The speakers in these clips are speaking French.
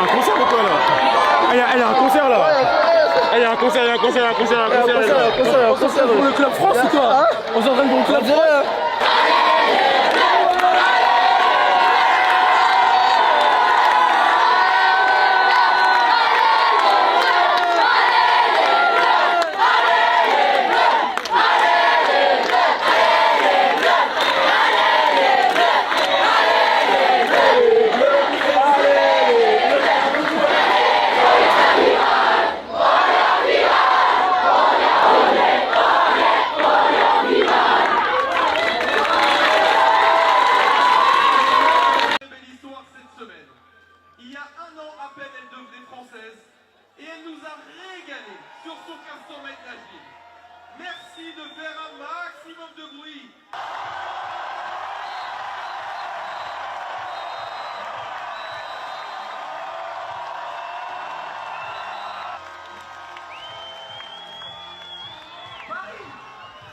un concert ou quoi là? Il y a un concert là. Il y a un concert, il y a un concert, il y a un concert, il y a un concert. Pour le Club France ou quoi? On s'entraîne pour le Club France. Il y a un an à peine, elle devenait française et elle nous a régalé sur son 1500 mètres nage. Merci de faire un maximum de bruit.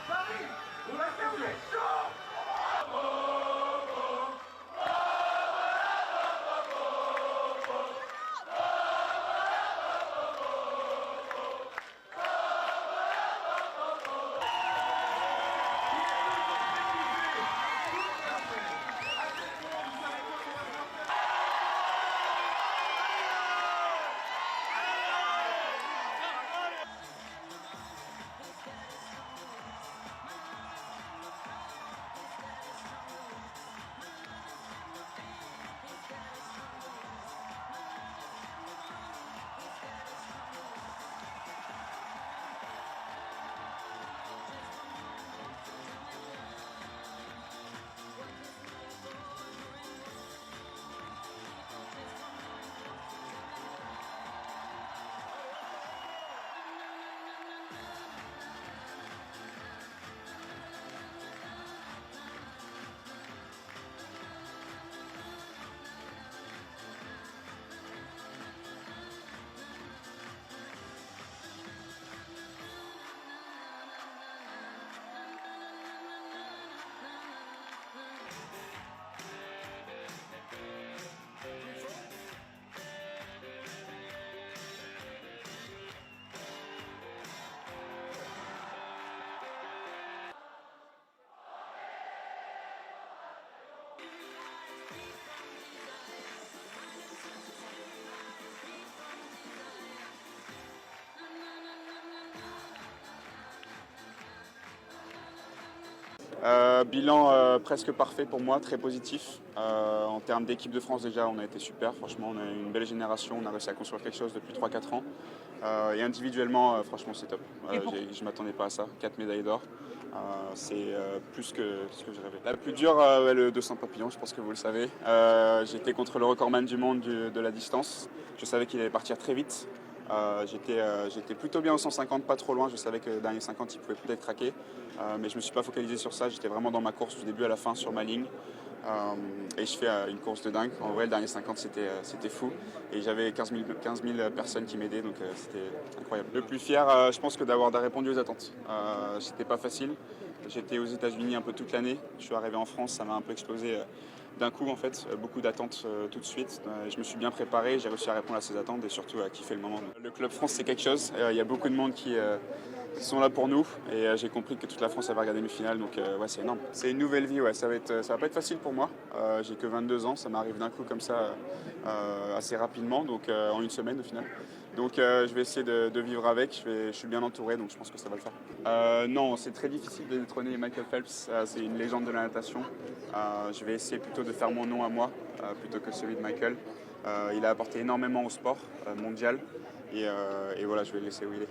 Paris, on a fait le chaud. Bilan presque parfait pour moi, très positif. En termes d'équipe de France déjà, on a été super. Franchement, on a une belle génération, on a réussi à construire quelque chose depuis 3-4 ans. Et individuellement, franchement, c'est top. Je ne m'attendais pas à ça. 4 médailles d'or, c'est plus que ce que je rêvais. La plus dure, le 200 papillons, je pense que vous le savez. J'étais contre le recordman du monde de la distance. Je savais qu'il allait partir très vite. J'étais plutôt bien au 150, pas trop loin. Je savais que le dernier 50, il pouvait peut-être craquer. Mais je ne me suis pas focalisé sur ça. J'étais vraiment dans ma course du début à la fin sur ma ligne. Et je fais une course de dingue. En vrai, le dernier 50, c'était fou. Et j'avais 15 000 personnes qui m'aidaient, donc c'était incroyable. Le plus fier, je pense que d'avoir répondu aux attentes. C'était pas facile. J'étais aux États-Unis un peu toute l'année. Je suis arrivé en France, ça m'a un peu explosé d'un coup en fait. Beaucoup d'attentes tout de suite. Je me suis bien préparé, j'ai réussi à répondre à ces attentes et surtout à kiffer le moment. Le Club France, c'est quelque chose. Il y a beaucoup de monde qui sont là pour nous et j'ai compris que toute la France avait regardé mes finales, donc ouais, c'est énorme. C'est une nouvelle vie, ouais. Ça va pas être facile pour moi. J'ai que 22 ans, ça m'arrive d'un coup comme ça assez rapidement, donc en une semaine au final. Donc je vais essayer de vivre avec, je suis bien entouré, donc je pense que ça va le faire. Non, c'est très difficile de détrôner Michael Phelps, c'est une légende de la natation. Je vais essayer plutôt de faire mon nom à moi, plutôt que celui de Michael. Il a apporté énormément au sport mondial, et voilà, je vais le laisser où il est.